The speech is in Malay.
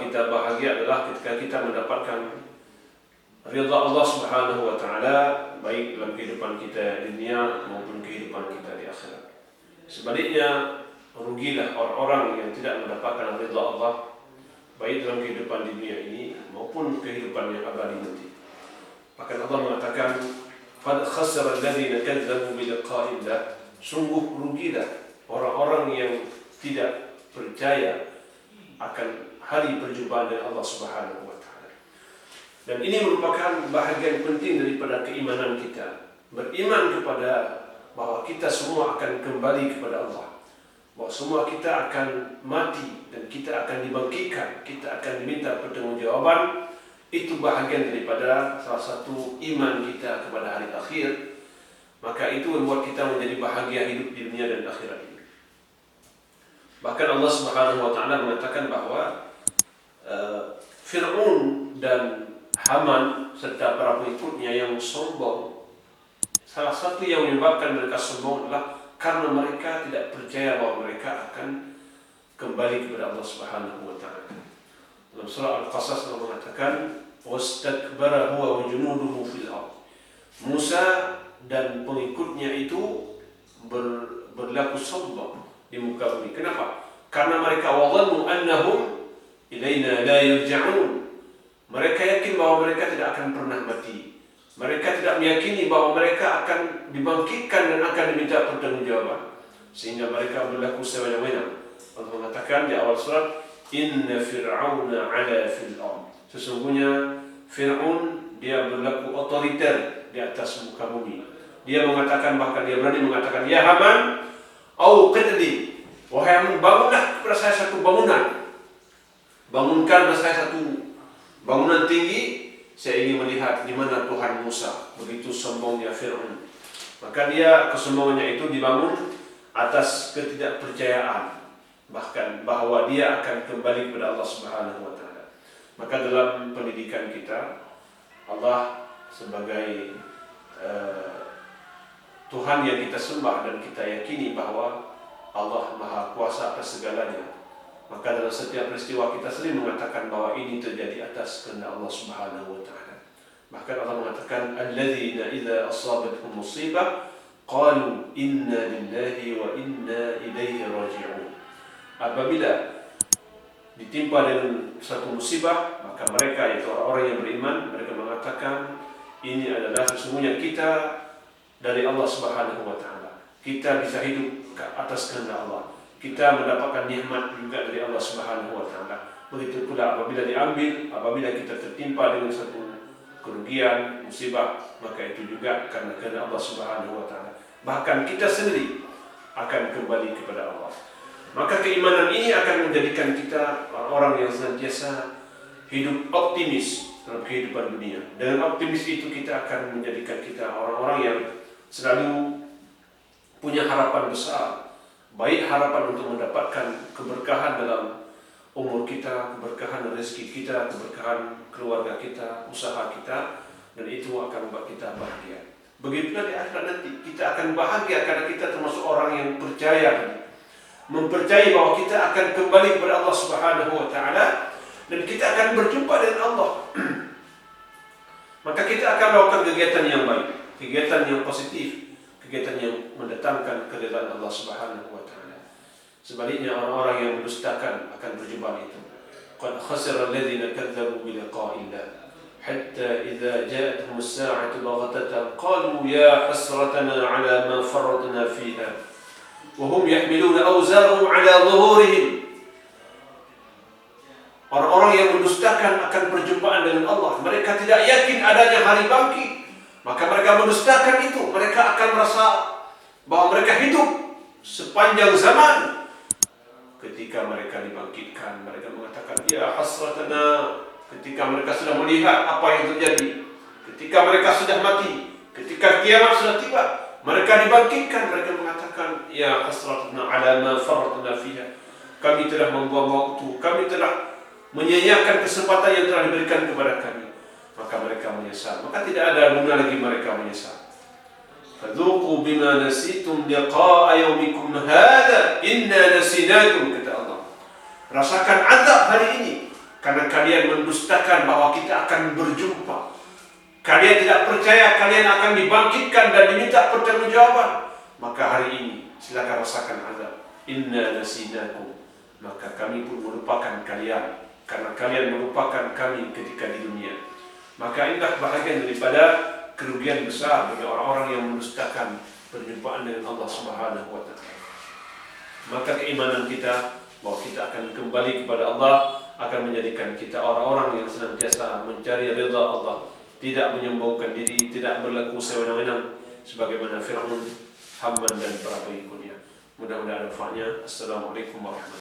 membuat kita bahagia adalah ketika kita mendapatkan ridha Allah Subhanahu wa taala, baik dalam kehidupan kita di dunia maupun kehidupan kita di akhirat. Sebaliknya, rugilah orang-orang yang tidak mendapatkan ridha Allah, baik dalam kehidupan di dunia ini maupun kehidupan yang abadi nanti. Bahkan Allah mengatakan, "Qad khasara alladziina kadzdzabu bi liqa'illah." Sungguh rugilah orang-orang yang tidak percaya akan hari perjumpaan dengan Allah Subhanahu wa taala. Dan ini merupakan bahagian penting daripada keimanan kita. Beriman kepada bahwa kita semua akan kembali kepada Allah. Bahwa semua kita akan mati dan kita akan dibangkitkan, kita akan diminta pertanggungjawaban. Itu bahagian daripada salah satu iman kita kepada hari akhir. Maka itu membuat kita menjadi bahagia hidup di dunia dan akhirat ini. Bahkan Allah Subhanahu wa taala mengatakan bahwa Fir'aun dan Haman serta para pengikutnya yang sombong, salah satu yang menyebabkan mereka sombong adalah karena mereka tidak percaya bahwa mereka akan kembali kepada Allah Subhanahu wa taala. Dalam surah Al-Qasas Allah mengatakan, "Wastakbara huwa wa junuduhu fil ardh." Musa dan pengikutnya itu berlaku sombong di muka bumi. Kenapa? Karena mereka wadhannu annahum ilaina la yarji'un. Mereka yakin bahwa mereka tidak akan pernah mati. Mereka tidak meyakini bahwa mereka akan dibangkitkan dan akan diminta pertanggungjawaban. Sehingga mereka berlaku sewenang-wenang. Allah mengatakan di awal surat, "Inna fir'auna 'ala fil ardh." Sesungguhnya Fir'aun dia berlaku otoriter di atas muka bumi. Dia mengatakan, bahkan dia berani mengatakan, "Ya Haman, auqid li." Wahai Haman, bangunlah kepada saya satu bangunan. Bangunkan kepada saya satu bangunan tinggi. Saya ingin melihat di mana Tuhan Musa. Begitu sombongnya Fir'aun. Maka dia kesombongannya itu dibangun atas ketidakpercayaan, bahkan bahwa dia akan kembali kepada Allah Subhanahu wa taala. Maka dalam pendidikan kita, Allah sebagai Tuhan yang kita sembah dan kita yakini bahwa Allah Maha Kuasa atas segalanya. Maka dalam setiap peristiwa kita sering mengatakan bahwa ini terjadi atas kehendak Allah Subhanahu wa taala. Bahkan Allah mengatakan, "Alladzina idza asabatuhum musibah qalu inna lillahi wa inna ilaihi raji'un." Apabila ditimpa dengan satu musibah, maka mereka, yaitu orang-orang yang beriman, mereka mengatakan, ini adalah sesungguhnya kita dari Allah Subhanahu wa taala. Kita bisa hidup atas kehendak Allah. Kita mendapatkan nikmat juga dari Allah Subhanahu wa taala. Begitu pula apabila kita tertimpa dengan satu kerugian, musibah, maka itu juga karena kehendak Allah Subhanahu wa taala. Bahkan kita sendiri akan kembali kepada Allah. Maka keimanan ini akan menjadikan kita orang yang senantiasa hidup optimis dalam kehidupan dunia. Dengan optimis itu kita akan menjadikan kita orang-orang yang selalu punya harapan besar. Baik harapan untuk mendapatkan keberkahan dalam umur kita, keberkahan rezeki kita, keberkahan keluarga kita, usaha kita, dan itu akan membuat kita bahagia. Begitulah di akhirat nanti kita akan bahagia karena kita termasuk orang yang percaya, mempercayai bahwa kita akan kembali kepada Allah Subhanahu wa taala dan kita akan berjumpa dengan Allah. Maka kita akan melakukan kegiatan yang baik, kegiatan yang positif, kegiatan yang mendatangkan keridhaan Allah Subhanahu wa taala. Sebaliknya orang-orang yang mendustakan akan perjumpaan itu. Qad khasira alladziina kadzdzabu bi liqa'illah hatta idza ja'atuhum as-sa'atu baghtatan qalu ya hasratana 'ala ma farratna fiha wa hum yahmiluna awzarahum 'ala dhuhurihim. Orang-orang yang mendustakan akan perjumpaan dengan Allah, mereka tidak yakin adanya hari bangkit, maka mereka mendustakan itu. Mereka akan merasa bahwa mereka hidup sepanjang zaman. Ketika mereka dibangkitkan, mereka mengatakan, ya hasratana. Ketika mereka sudah melihat apa yang terjadi, ketika mereka sudah mati, ketika kiamat sudah tiba, mereka dibangkitkan, mereka mengatakan, ya hasratana ala ma farratna fiha. Kami telah membuang waktu, kami telah menyia-nyiakan kesempatan yang telah diberikan kepada kami. Maka mereka menyesal. Maka tidak ada guna lagi mereka menyesal. Fadzuqu bima nasitum liqa'a yaumikum hadza inna nasinakum, kata Allah. Rasakan azab hari ini Karena kalian mendustakan bahwa kita akan berjumpa. Kalian tidak percaya kalian akan dibangkitkan dan diminta pertanggungjawaban. Maka hari ini silakan rasakan azab. Inna nasinakum. Maka kami pun melupakan kalian, karena kalian melupakan kami ketika di dunia. Maka inilah bahagian daripada kerugian besar bagi orang-orang yang mendustakan perjumpaan dengan Allah Subhanahu wa Ta'ala. Maka keimanan kita bahwa kita akan kembali kepada Allah akan menjadikan kita orang-orang yang senantiasa mencari ridha Allah, tidak menyombongkan diri, tidak berlaku sewenang-wenang sebagaimana Fir'aun, Haman dan para pengikutnya. Mudah-mudahan manfaatnya. Assalamualaikum warahmatullahi wabarakatuh.